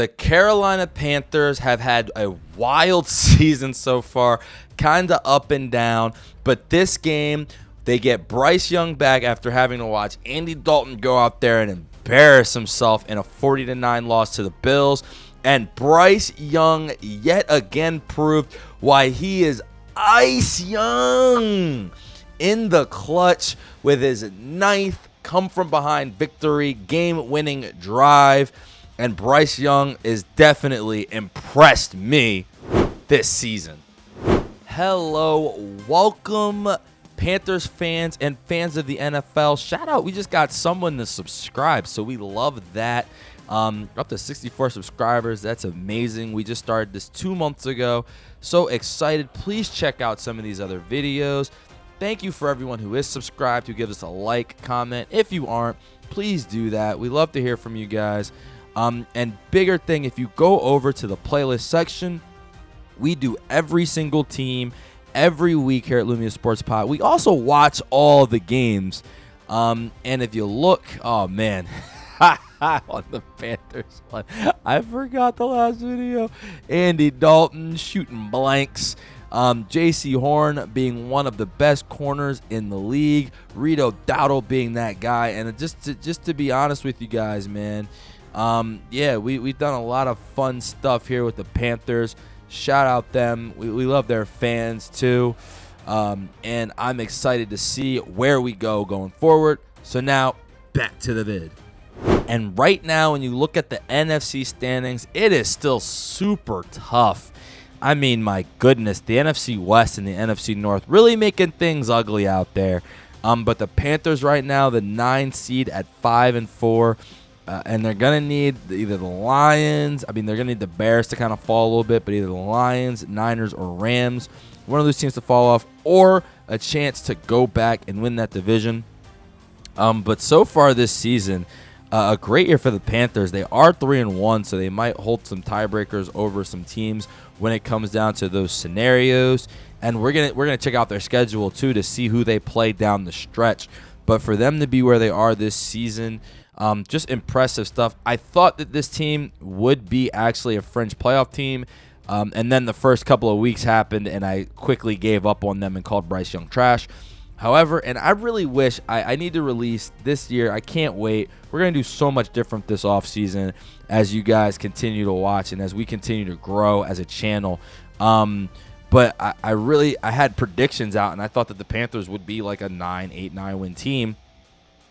The Carolina Panthers have had a wild season so far, kind of up and down. But this game, they get Bryce Young back after having to watch Andy Dalton go out there and embarrass himself in a 40-9 loss to the Bills. And Bryce Young yet again proved why he is Ice Young in the clutch with his ninth come-from-behind victory, game-winning drive. And Bryce Young is definitely impressed me this season. Hello, welcome Panthers fans and fans of the NFL. Shout out, we just got someone to subscribe, so we love that. Up to 64 subscribers. That's amazing. We just started this 2 months ago. So excited. Please check out some of these other videos. Thank you for everyone who is subscribed, who gives us a like, comment. If you aren't, please do that. We love to hear from you guys. And bigger thing, if you go over to the playlist section, we do every single team every week here at Lumia Sports Pod. We also watch all the games. And if you look, oh man, on the Panthers one, I forgot the last video. Andy Dalton shooting blanks. J.C. Horn being one of the best corners in the league. Rico, Dowdle being that guy. And just to be honest with you guys, man, yeah, we've done a lot of fun stuff here with the Panthers. Shout out them. We love their fans too. And I'm excited to see where we go going forward. So now back to the vid. And right now, when you look at the NFC standings, it is still super tough. I mean, my goodness, the NFC West and the NFC North really making things ugly out there. But the Panthers right now, the 9 seed at 5-4. And they're going to need either the Lions. I mean, they're going to need the Bears to kind of fall a little bit, but either the Lions, Niners, or Rams, one of those teams to fall off, or a chance to go back and win that division. But so far this season, a great year for the Panthers. They are 3-1, so they might hold some tiebreakers over some teams when it comes down to those scenarios. And we're gonna check out their schedule too to see who they play down the stretch. But for them to be where they are this season, just impressive stuff. I thought that this team would be actually a fringe playoff team, and then the first couple of weeks happened, and I quickly gave up on them and called Bryce Young trash. However, and I really wish I need to release this year. I can't wait. We're going to do so much different this offseason as you guys continue to watch and as we continue to grow as a channel. But I had predictions out, and I thought that the Panthers would be like a 8-9 win team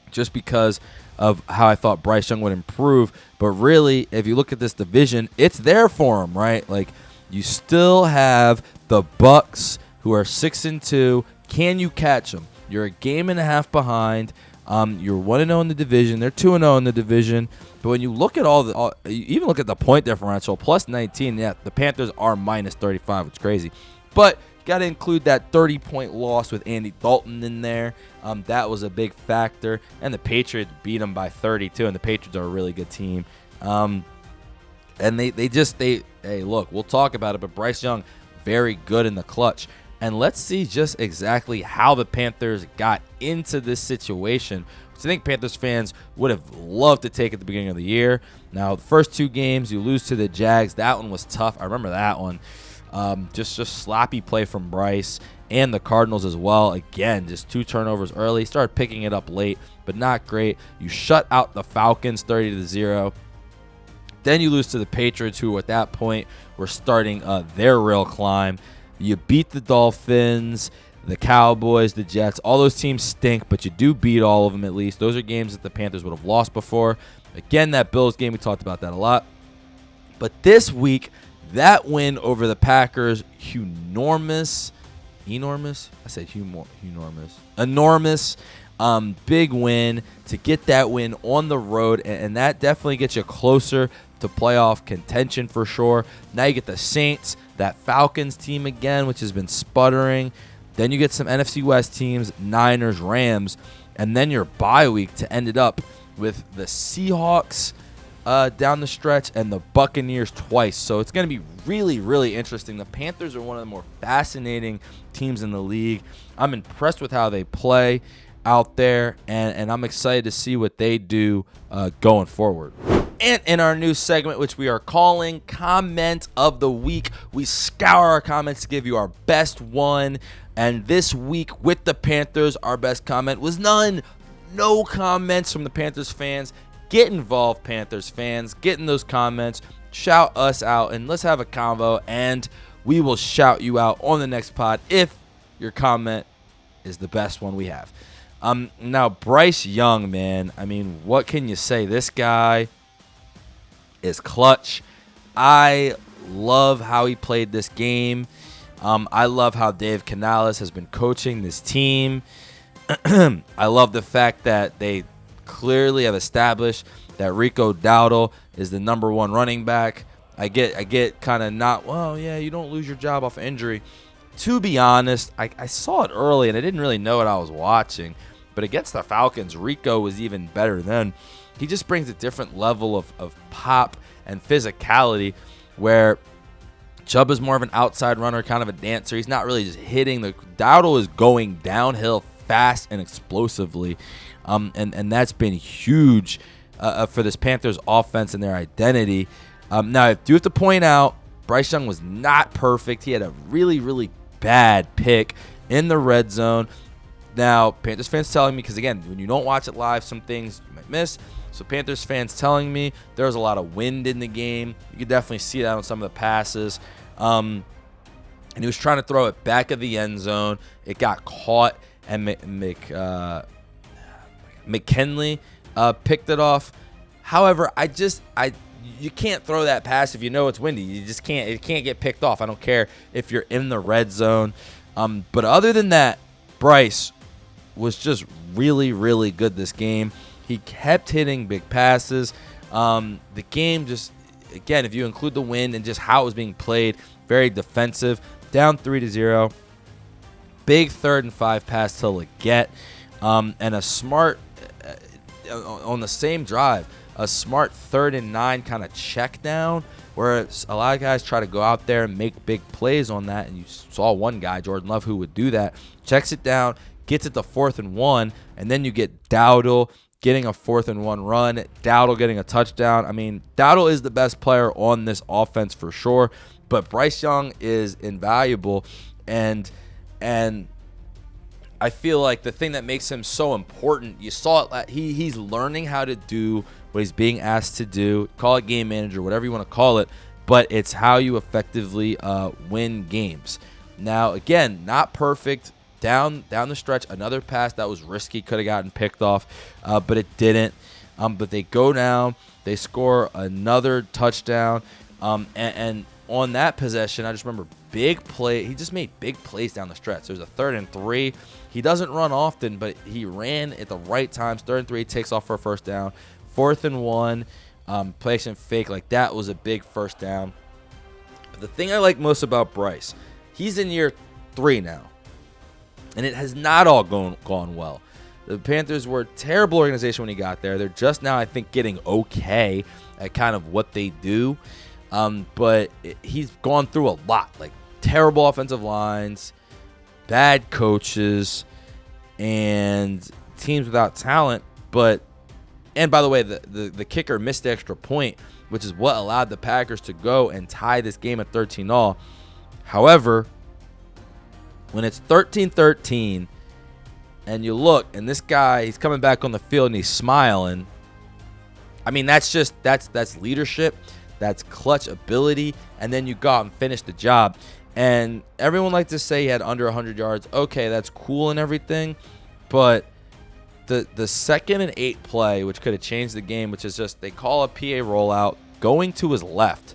just because of how I thought Bryce Young would improve. But really, if you look at this division, it's there for him, right? Like, you still have the Bucks, who are 6-2. Can you catch them? You're a game and a half behind. You're 1-0 in the division. They're 2-0 in the division. But when you look at you even look at the point differential, plus 19, yeah, the Panthers are minus 35, which is crazy. But you got to include that 30-point loss with Andy Dalton in there. That was a big factor. And the Patriots beat them by 32, and the Patriots are a really good team. And hey, look, we'll talk about it, but Bryce Young, very good in the clutch. And let's see just exactly how the Panthers got into this situation, which I think Panthers fans would have loved to take at the beginning of the year. Now, the first 2 games, you lose to the Jags. That one was tough. I remember that one. Just sloppy play from Bryce and the Cardinals as well. Again, just 2 turnovers early. Started picking it up late, but not great. You shut out the Falcons 30-0. Then you lose to the Patriots, who at that point were starting their real climb. You beat the Dolphins, the Cowboys, the Jets. All those teams stink, but you do beat all of them at least. Those are games that the Panthers would have lost before. Again, that Bills game, we talked about that a lot. But this week, that win over the Packers, enormous. Big win to get that win on the road, and that definitely gets you closer to playoff contention for sure. Now you get the Saints, that Falcons team again, which has been sputtering. Then you get some NFC West teams, Niners, Rams, and then your bye week to end it up with the Seahawks down the stretch and the Buccaneers twice. So it's going to be really, really interesting. The Panthers are one of the more fascinating teams in the league. I'm impressed with how they play out there, and I'm excited to see what they do going forward. And in our new segment, which we are calling Comment of the Week, we scour our comments to give you our best one. And this week with the Panthers, our best comment was none. No comments from the Panthers fans. Get involved, Panthers fans. Get in those comments. Shout us out, and let's have a convo. And we will shout you out on the next pod if your comment is the best one we have. Now, Bryce Young, man. I mean, what can you say? This guy is clutch. I love how he played this game. I love how Dave Canales has been coaching this team. I love the fact that they clearly have established that Rico Dowdle is the number one running back. I get kind of not, well, yeah, you don't lose your job off injury. To be honest, I saw it early and I didn't really know what I was watching. But against the Falcons, Rico was even better then. He just brings a different level of pop and physicality where Chubb is more of an outside runner, kind of a dancer. He's not really just hitting. Dowdle is going downhill fast and explosively. And that's been huge for this Panthers offense and their identity. Now, I do have to point out, Bryce Young was not perfect. He had a really, really bad pick in the red zone. Now, Panthers fans telling me, because again, when you don't watch it live, some things you might miss. So Panthers fans telling me there was a lot of wind in the game. You could definitely see that on some of the passes. And he was trying to throw it back of the end zone. It got caught, and McKinley picked it off. However, you can't throw that pass if you know it's windy. You just can't. It can't get picked off. I don't care if you're in the red zone. But other than that, Bryce was just really, really good this game. He kept hitting big passes. The game just, again, if you include the wind and just how it was being played, very defensive. Down 3-0. Big 3rd and 5 pass to Leggett. And a smart, on the same drive, a smart 3rd and 9 kind of check down where a lot of guys try to go out there and make big plays on that. And you saw one guy, Jordan Love, who would do that. Checks it down, gets it to 4th and 1, and then you get Dowdle getting a 4th and 1 run, Dowdle getting a touchdown. I mean, Dowdle is the best player on this offense for sure, but Bryce Young is invaluable, and I feel like the thing that makes him so important, you saw it, he's learning how to do what he's being asked to do. Call it game manager, whatever you want to call it, but it's how you effectively win games. Now, again, not perfect. Down the stretch, another pass that was risky, could have gotten picked off, but it didn't. But they go down, they score another touchdown, and on that possession, I just remember big play. He just made big plays down the stretch. There's a 3rd and 3. He doesn't run often, but he ran at the right times. 3rd and 3, takes off for a 1st down. 4th and 1, placing fake. Like, that was a big 1st down. But the thing I like most about Bryce, he's in year 3 now. And it has not all gone well. The Panthers were a terrible organization when he got there. They're just now, I think, getting okay at kind of what they do. But he's gone through a lot, like terrible offensive lines, bad coaches, and teams without talent. And by the way, the kicker missed the extra point, which is what allowed the Packers to go and tie this game at 13-all. However, when it's 13-13 and you look and this guy, he's coming back on the field and he's smiling, I mean, that's leadership, that's clutch ability, and then you go out and finish the job. And everyone likes to say he had under 100 yards. Okay, that's cool and everything, but the 2nd and 8 play, which could have changed the game, which is just they call a PA rollout going to his left.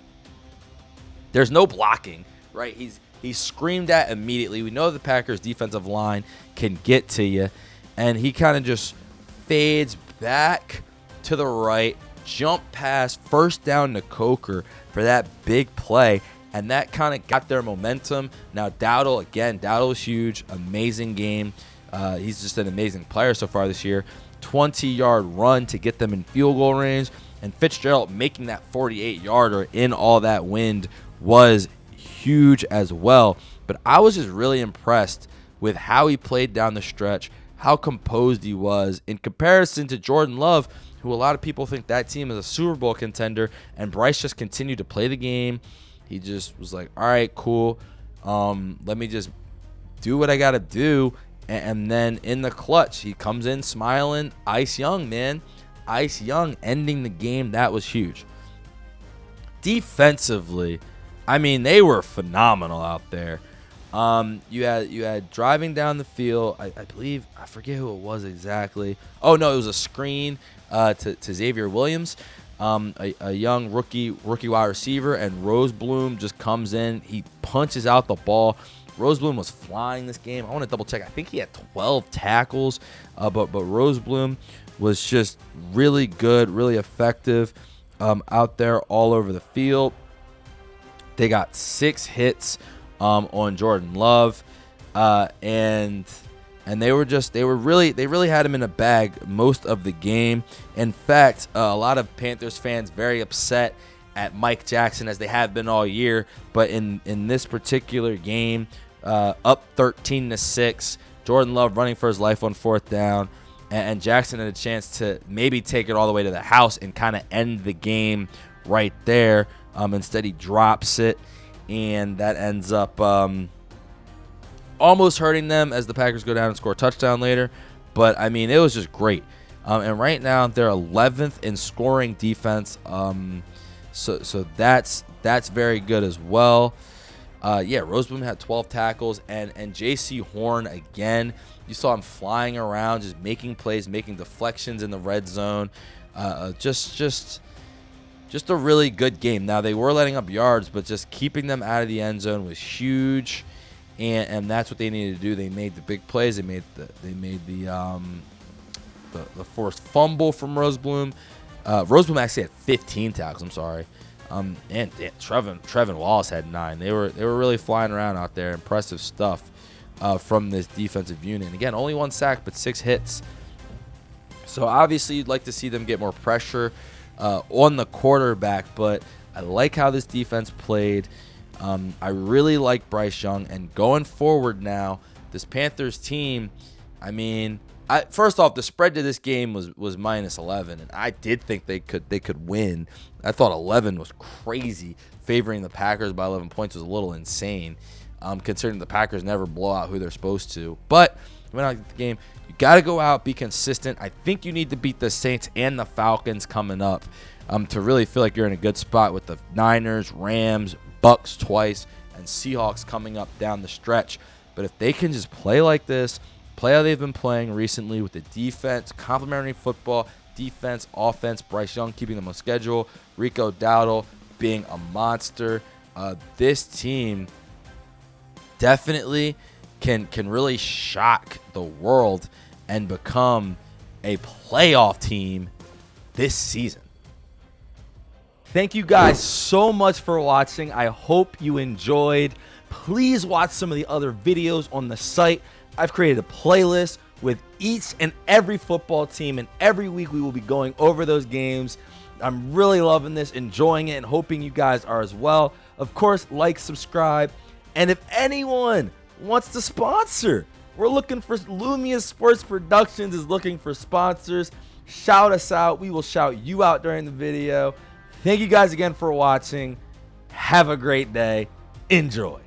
There's no blocking, right? He's screamed at immediately. We know the Packers' defensive line can get to you. And he kind of just fades back to the right, jump pass, 1st down to Coker for that big play. And that kind of got their momentum. Now, Dowdle is huge. Amazing game. He's just an amazing player so far this year. 20-yard run to get them in field goal range. And Fitzgerald making that 48-yarder in all that wind was huge as well. But I was just really impressed with how he played down the stretch, how composed he was in comparison to Jordan Love, who a lot of people think that team is a Super Bowl contender, and Bryce just continued to play the game. He just was like, all right, cool. Let me just do what I got to do. And then in the clutch, he comes in smiling. Ice Young, man. Ice Young ending the game. That was huge. Defensively, I mean, they were phenomenal out there. You had driving down the field. I believe, I forget who it was exactly. Oh no, it was a screen to Xavier Williams, a young rookie wide receiver, and Rosebloom just comes in. He punches out the ball. Rosebloom was flying this game. I want to double check. I think he had 12 tackles, but Rosebloom was just really good, really effective out there all over the field. They got 6 hits on Jordan Love, and they really had him in a bag most of the game. In fact, a lot of Panthers fans very upset at Mike Jackson, as they have been all year. But in this particular game, up 13-6, Jordan Love running for his life on 4th down, and Jackson had a chance to maybe take it all the way to the house and kind of end the game right there. Instead, he drops it, and that ends up almost hurting them as the Packers go down and score a touchdown later. But, I mean, it was just great. And right now, they're 11th in scoring defense. So that's very good as well. Rosebloom had 12 tackles, and J.C. Horn, again, you saw him flying around, just making plays, making deflections in the red zone. Just a really good game. Now, they were letting up yards, but just keeping them out of the end zone was huge, and that's what they needed to do. They made the big plays. They made the forced fumble from Rosebloom. Rosebloom actually had 15 tackles. I'm sorry. And Trevin Wallace had 9. They were really flying around out there. Impressive stuff from this defensive unit. And again, only 1 sack, but 6 hits. So obviously, you'd like to see them get more pressure on the quarterback, but I like how this defense played. I really like Bryce Young, and going forward now, this Panthers team, I mean, first off, the spread to this game was -11, and I did think they could win. I thought 11 was crazy. Favoring the Packers by 11 points was a little insane, considering the Packers never blow out who they're supposed to. But when I get the game, you got to go out, be consistent. I think you need to beat the Saints and the Falcons coming up to really feel like you're in a good spot with the Niners, Rams, Bucks twice, and Seahawks coming up down the stretch. But if they can just play like this, play how they've been playing recently with the defense, complementary football, defense, offense, Bryce Young keeping them on schedule, Rico, Dowdle being a monster, this team definitely can really shock the world and become a playoff team this season. Thank you guys so much for watching. I hope you enjoyed. Please watch some of the other videos on the site. I've created a playlist with each and every football team, and every week we will be going over those games. I'm really loving this, enjoying it, and hoping you guys are as well. Of course, like, subscribe, and if anyone wants to sponsor, we're looking for Lumia Sports Productions is looking for sponsors. Shout us out. We will shout you out during the video. Thank you guys again for watching. Have a great day. Enjoy.